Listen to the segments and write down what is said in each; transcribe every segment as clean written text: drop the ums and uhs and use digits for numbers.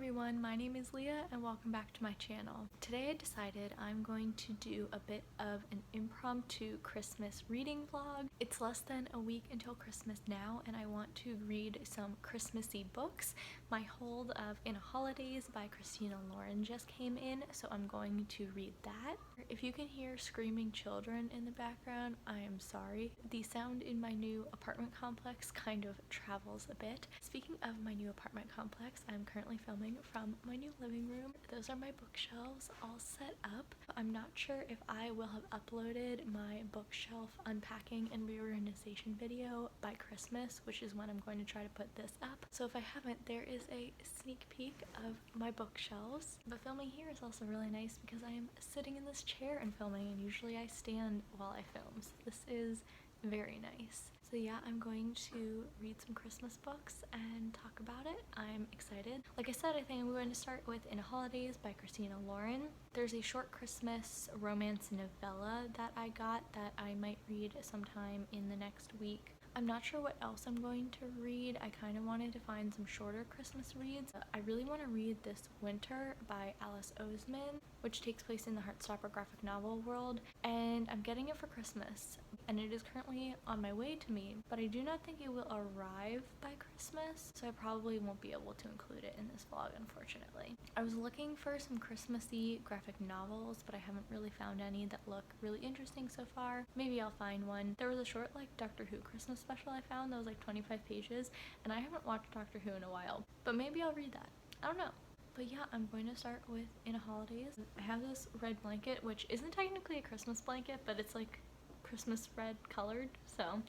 everyone, my name is Leah and welcome back to my channel. Today I decided I'm going to do a bit of an impromptu Christmas reading vlog. It's less than a week until Christmas now and I want to read some Christmassy books. My hold of In a Holidays by Christina Lauren just came in, so I'm going to read that. If you can hear screaming children in the background, I am sorry. The sound in my new apartment complex kind of travels a bit. Speaking of my new apartment complex, I'm currently filming from my new living room. Those are my bookshelves all set up. I'm not sure if I will have uploaded my bookshelf unpacking and reorganization video by Christmas, which is when I'm going to try to put this up. So if I haven't, there is a sneak peek of my bookshelves. But filming here is also really nice because I am sitting in this chair and filming, and usually I stand while I film. So this is very nice. So yeah, I'm going to read some Christmas books and talk about it. I'm excited. Like I said, I think I'm going to start with In a Holidays by Christina Lauren. There's a short Christmas romance novella that I got that I might read sometime in the next week. I'm not sure what else I'm going to read. I kind of wanted to find some shorter Christmas reads. I really want to read This Winter by Alice Oseman, which takes place in the Heartstopper graphic novel world, and I'm getting it for Christmas, and it is currently on my way to me, but I do not think it will arrive by Christmas, so I probably won't be able to include it in this vlog, unfortunately. I was looking for some Christmassy graphic novels, but I haven't really found any that look really interesting so far. Maybe I'll find one. There was a short Doctor Who Christmas special I found that was 25 pages, and I haven't watched Doctor Who in a while, but maybe I'll read that. I don't know. But yeah, I'm going to start with In a Holidays. I have this red blanket, which isn't technically a Christmas blanket, but it's like Christmas red colored, so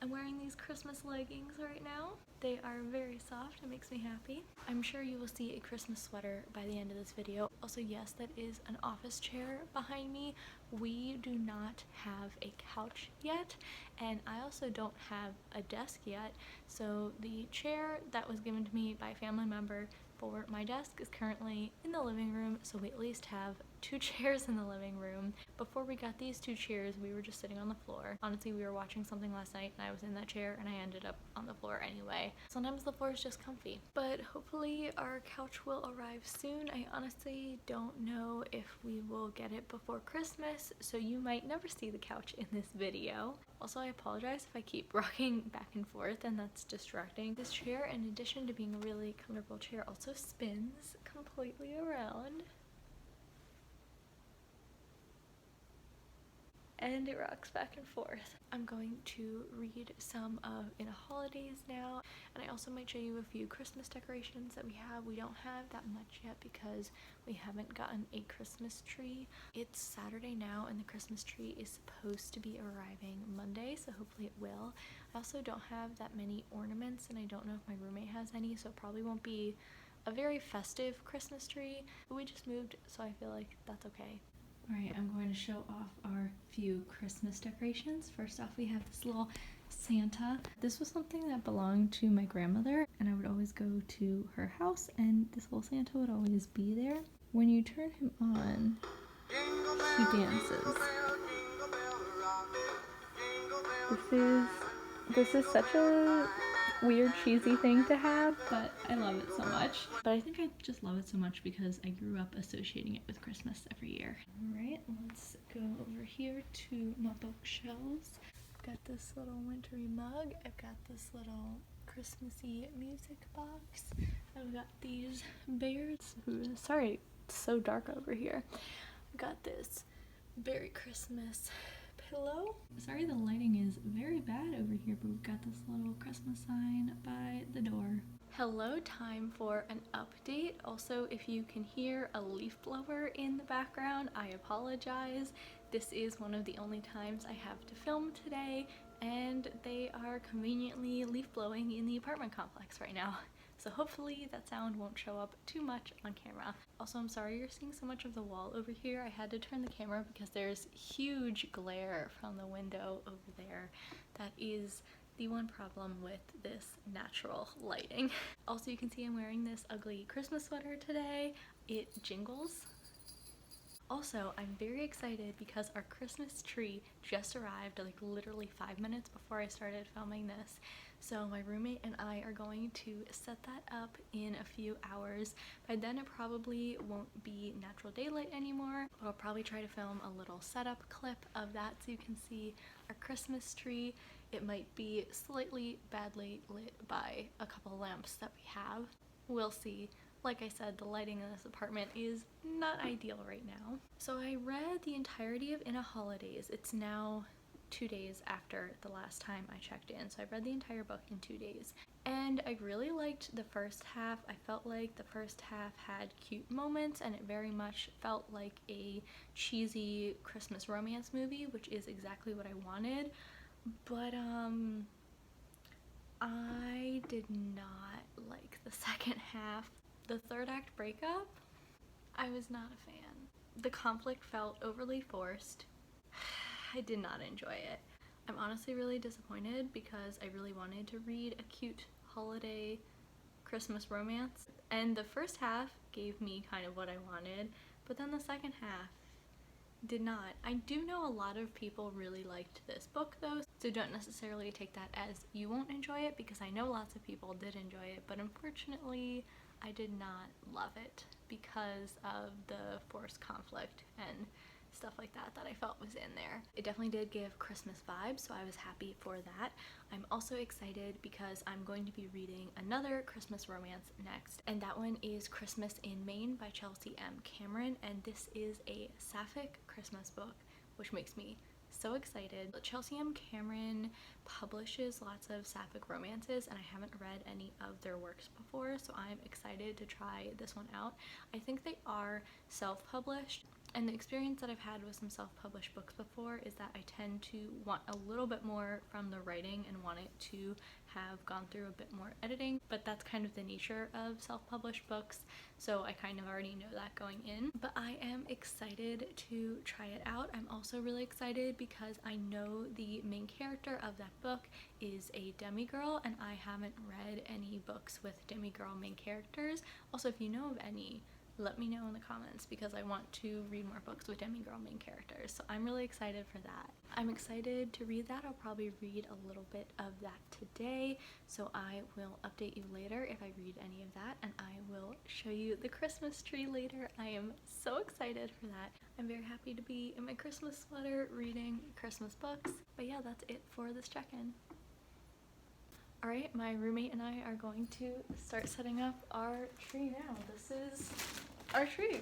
I'm wearing these Christmas leggings right now. They are very soft. It makes me happy. I'm sure you will see a Christmas sweater by the end of this video. Also, yes, that is an office chair behind me. We do not have a couch yet, and I also don't have a desk yet, so the chair that was given to me by a family member for my desk is currently in the living room, so we at least have 2 chairs in the living room. Before we got these 2 chairs, we were just sitting on the floor. Honestly, we were watching something last night and I was in that chair and I ended up on the floor anyway. Sometimes the floor is just comfy. But hopefully our couch will arrive soon. I honestly don't know if we will get it before Christmas, so you might never see the couch in this video. Also, I apologize if I keep rocking back and forth and that's distracting. This chair, in addition to being a really comfortable chair, also spins completely around. And it rocks back and forth. I'm going to read some of In a Holidays now, and I also might show you a few Christmas decorations that we have. We don't have that much yet because we haven't gotten a Christmas tree. It's Saturday now and the Christmas tree is supposed to be arriving Monday, so hopefully it will. I also don't have that many ornaments and I don't know if my roommate has any, so it probably won't be a very festive Christmas tree, but we just moved, so I feel like that's okay. Alright, I'm going to show off our few Christmas decorations. First off, we have this little Santa. This was something that belonged to my grandmother, and I would always go to her house, and this little Santa would always be there. When you turn him on, he dances. This is such a weird cheesy thing to have, but I love it so much. But I think I just love it so much because I grew up associating it with Christmas every year. Alright, let's go over here to my bookshelves. I've got this little wintry mug. I've got this little Christmassy music box. I've got these bears. Sorry, it's so dark over here. I've got this Merry Christmas pillow. Sorry the lighting is very bad over here, but we've got this little Christmas sign by the door. Hello, time for an update. Also, if you can hear a leaf blower in the background, I apologize. This is one of the only times I have to film today, and they are conveniently leaf blowing in the apartment complex right now. So hopefully that sound won't show up too much on camera. Also, I'm sorry you're seeing so much of the wall over here. I had to turn the camera because there's huge glare from the window over there. That is the one problem with this natural lighting. Also, you can see I'm wearing this ugly Christmas sweater today. It jingles. Also, I'm very excited because our Christmas tree just arrived like literally 5 minutes before I started filming this. So my roommate and I are going to set that up in a few hours. By then it probably won't be natural daylight anymore, but I'll probably try to film a little setup clip of that so you can see our Christmas tree. It might be slightly badly lit by a couple lamps that we have. We'll see. Like I said, the lighting in this apartment is not ideal right now. So I read the entirety of In a Holidays. It's now 2 days after the last time I checked in. So I read the entire book in 2 days. And I really liked the first half. I felt like the first half had cute moments and it very much felt like a cheesy Christmas romance movie, which is exactly what I wanted. But I did not like the second half. The third act breakup, I was not a fan. The conflict felt overly forced. I did not enjoy it. I'm honestly really disappointed because I really wanted to read a cute holiday Christmas romance. And the first half gave me kind of what I wanted, but then the second half did not. I do know a lot of people really liked this book though, so don't necessarily take that as you won't enjoy it, because I know lots of people did enjoy it, but unfortunately I did not love it because of the forced conflict and stuff like that I felt was in there. It definitely did give Christmas vibes, so I was happy for that. I'm also excited because I'm going to be reading another Christmas romance next, and that one is Christmas in Maine by Chelsea M. Cameron, and this is a sapphic Christmas book, which makes me so excited. Chelsea M. Cameron publishes lots of sapphic romances and I haven't read any of their works before, so I'm excited to try this one out. I think they are self-published, and the experience that I've had with some self-published books before is that I tend to want a little bit more from the writing and want it to have gone through a bit more editing, but that's kind of the nature of self-published books, so I kind of already know that going in. But I am excited to try it out. I'm also really excited because I know the main character of that book is a demigirl, and I haven't read any books with demigirl main characters. Also, if you know of any, let me know in the comments because I want to read more books with demigirl main characters, so I'm really excited for that. I'm excited to read that. I'll probably read a little bit of that today, so I will update you later if I read any of that, and I will show you the Christmas tree later. I am so excited for that. I'm very happy to be in my Christmas sweater reading Christmas books. But yeah, that's it for this check-in. Alright, my roommate and I are going to start setting up our tree now. This is our tree.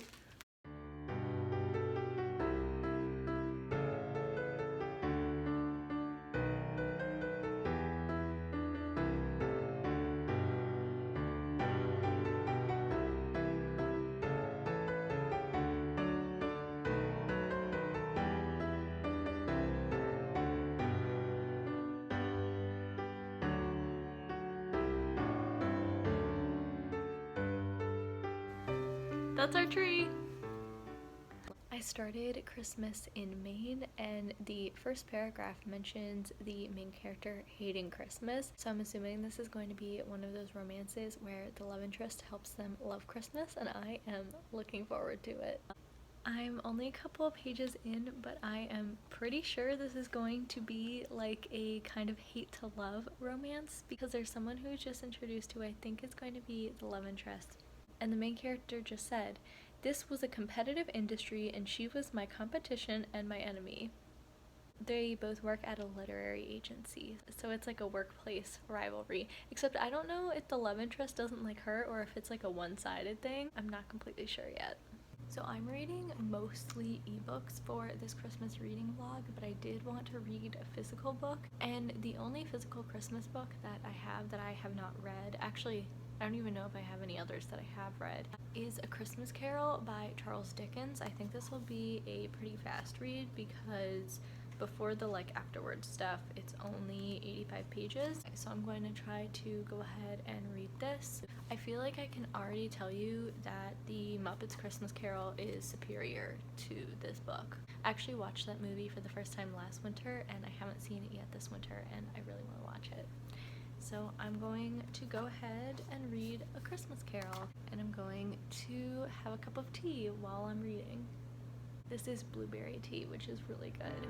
That's our tree! I started Christmas in Maine, and the first paragraph mentions the main character hating Christmas, so I'm assuming this is going to be one of those romances where the love interest helps them love Christmas, and I am looking forward to it. I'm only a couple of pages in, but I am pretty sure this is going to be like a kind of hate to love romance, because there's someone who was just introduced who I think is going to be the love interest. And the main character just said, "This was a competitive industry and she was my competition and my enemy." They both work at a literary agency, so it's like a workplace rivalry. Except I don't know if the love interest doesn't like her or if it's like a one-sided thing. I'm not completely sure yet. So I'm reading mostly ebooks for this Christmas reading vlog, but I did want to read a physical book, and the only physical Christmas book that I have not read, actually I don't even know if I have any others that I have read, is A Christmas Carol by Charles Dickens. I think this will be a pretty fast read because before the afterwards stuff, it's only 85 pages. So I'm going to try to go ahead and read this. I feel like I can already tell you that the Muppets Christmas Carol is superior to this book. I actually watched that movie for the first time last winter, and I haven't seen it yet this winter, and I really want to watch it. So I'm going to go ahead and read A Christmas Carol, and I'm going to have a cup of tea while I'm reading. This is blueberry tea, which is really good.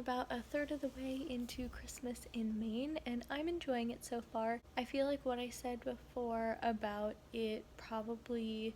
about a third of the way into Christmas in Maine, and I'm enjoying it so far. I feel like what I said before about it probably...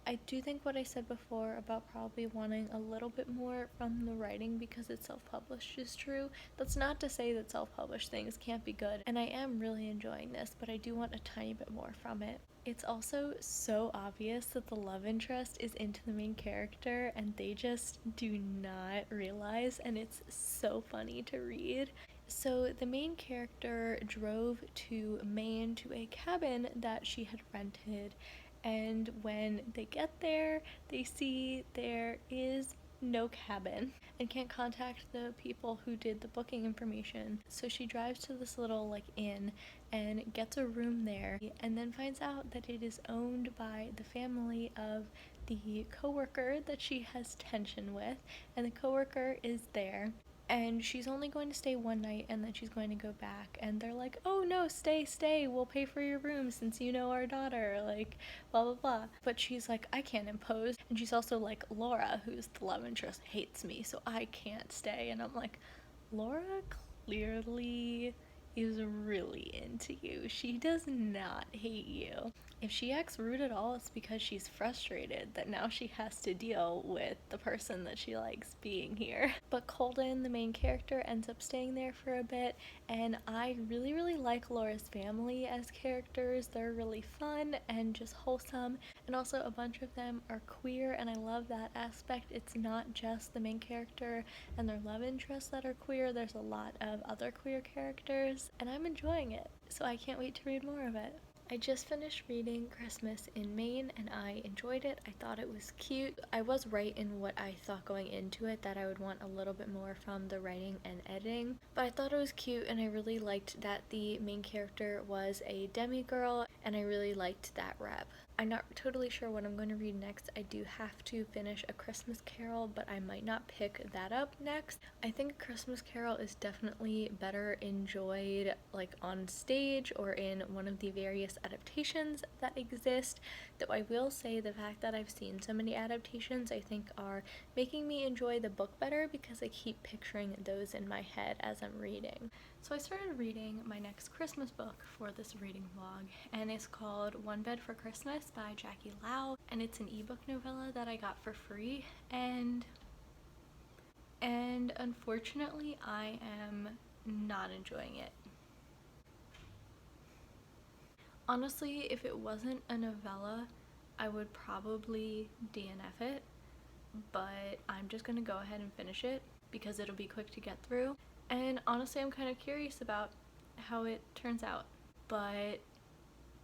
I do think what I said before about probably wanting a little bit more from the writing because it's self-published is true. That's not to say that self-published things can't be good, and I am really enjoying this, but I do want a tiny bit more from it. It's also so obvious that the love interest is into the main character and they just do not realize, and it's so funny to read. So the main character drove to Maine to a cabin that she had rented, and when they get there, they see there is no cabin and can't contact the people who did the booking information. So she drives to this little inn and gets a room there, and then finds out that it is owned by the family of the coworker that she has tension with, and the coworker is there. And she's only going to stay one night and then she's going to go back. And they're like, oh no, stay, we'll pay for your room since you know our daughter, blah blah blah. But she's like, I can't impose. And she's also like, Laura, who's the love interest, hates me, so I can't stay. And I'm like, Laura clearly is really into you. She does not hate you. If she acts rude at all, it's because she's frustrated that now she has to deal with the person that she likes being here. But Colden, the main character, ends up staying there for a bit, and I really like Laura's family as characters. They're really fun and just wholesome, and also a bunch of them are queer, and I love that aspect. It's not just the main character and their love interests that are queer. There's a lot of other queer characters, and I'm enjoying it, so I can't wait to read more of it. I just finished reading Christmas in Maine and I enjoyed it. I thought it was cute. I was right in what I thought going into it, that I would want a little bit more from the writing and editing. But I thought it was cute, and I really liked that the main character was a demigirl, and I really liked that rep. I'm not totally sure what I'm going to read next. I do have to finish A Christmas Carol, but I might not pick that up next. I think A Christmas Carol is definitely better enjoyed on stage or in one of the various adaptations that exist, though I will say the fact that I've seen so many adaptations I think are making me enjoy the book better because I keep picturing those in my head as I'm reading. So I started reading my next Christmas book for this reading vlog, and it's called One Bed for Christmas by Jackie Lau, and it's an ebook novella that I got for free, and unfortunately I am not enjoying it. Honestly, if it wasn't a novella, I would probably DNF it, but I'm just gonna go ahead and finish it because it'll be quick to get through. And honestly, I'm kind of curious about how it turns out, but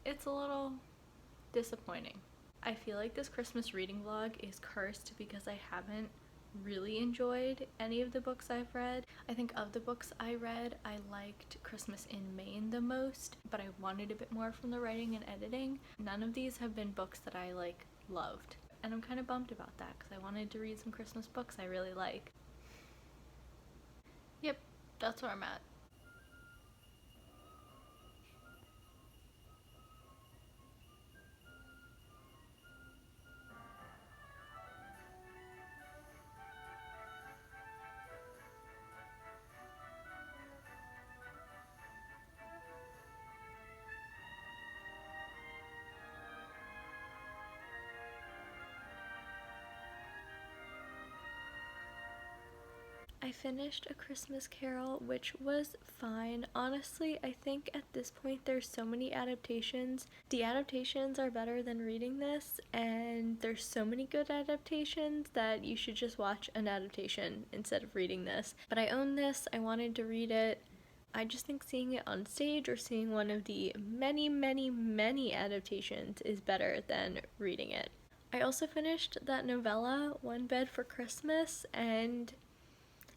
it's a little disappointing. I feel like this Christmas reading vlog is cursed because I haven't really enjoyed any of the books I've read. I think of the books I read, I liked Christmas in Maine the most, but I wanted a bit more from the writing and editing. None of these have been books that I loved, and I'm kind of bummed about that because I wanted to read some Christmas books I really like. Yep, that's where I'm at. I finished A Christmas Carol, which was fine. Honestly, I think at this point there's so many adaptations. The adaptations are better than reading this, and there's so many good adaptations that you should just watch an adaptation instead of reading this. But I own this, I wanted to read it. I just think seeing it on stage or seeing one of the many adaptations is better than reading it. I also finished that novella, One Bed for Christmas, and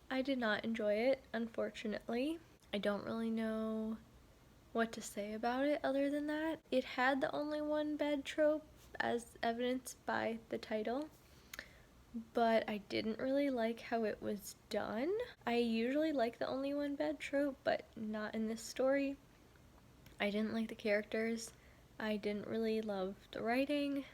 I did not enjoy it, unfortunately. I don't really know what to say about it other than that. It had the only one bed trope, as evidenced by the title, but I didn't really like how it was done. I usually like the only one bed trope, but not in this story. I didn't like the characters. I didn't really love the writing.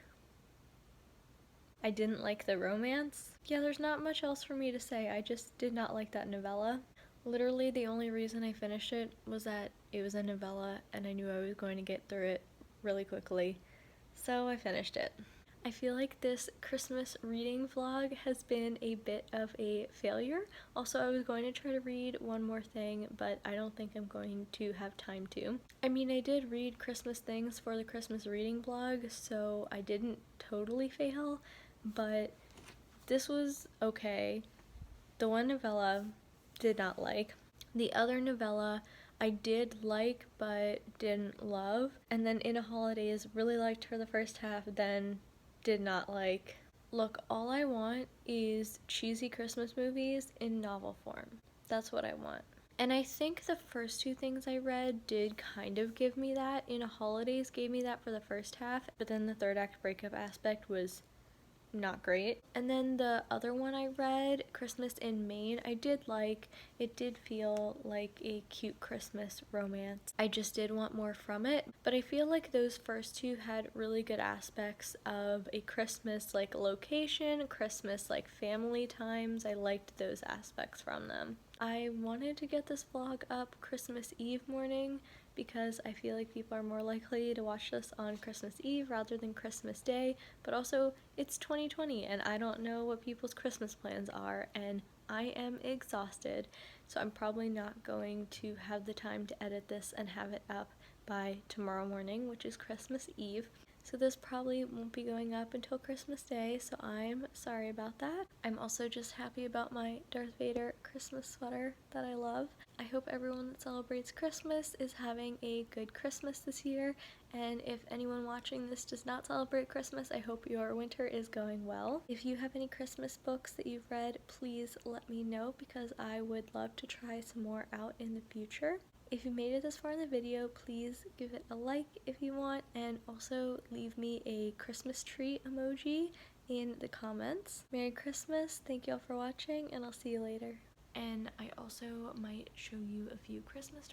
I didn't like the romance. Yeah, there's not much else for me to say. I just did not like that novella. Literally, the only reason I finished it was that it was a novella and I knew I was going to get through it really quickly. So I finished it. I feel like this Christmas reading vlog has been a bit of a failure. Also, I was going to try to read one more thing, but I don't think I'm going to have time to. I mean, I did read Christmas things for the Christmas reading vlog, so I didn't totally fail, but this was okay. The one novella did not like. The other novella I did like but didn't love. And then In a Holidays, really liked for the first half, then did not like. Look, all I want is cheesy Christmas movies in novel form. That's what I want. And I think the first two things I read did kind of give me that. In a Holidays gave me that for the first half, but then the third act breakup aspect was not great. And then the other one I read, Christmas in Maine, I did like. It did feel like a cute Christmas romance. I just did want more from it, but I feel like those first two had really good aspects of a Christmas like location, Christmas like family times. I liked those aspects from them. I wanted to get this vlog up Christmas Eve morning because I feel like people are more likely to watch this on Christmas Eve rather than Christmas Day, but also it's 2020 and I don't know what people's Christmas plans are and I am exhausted, so I'm probably not going to have the time to edit this and have it up by tomorrow morning, which is Christmas Eve. So this probably won't be going up until Christmas Day, so I'm sorry about that. I'm also just happy about my Darth Vader Christmas sweater that I love. I hope everyone that celebrates Christmas is having a good Christmas this year, and if anyone watching this does not celebrate Christmas, I hope your winter is going well. If you have any Christmas books that you've read, please let me know because I would love to try some more out in the future. If you made it this far in the video, please give it a like if you want, and also leave me a Christmas tree emoji in the comments. Merry Christmas, thank you all for watching, and I'll see you later. And I also might show you a few Christmas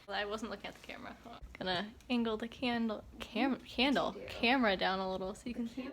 I wasn't looking at the camera. Gonna angle the camera down a little so you can see.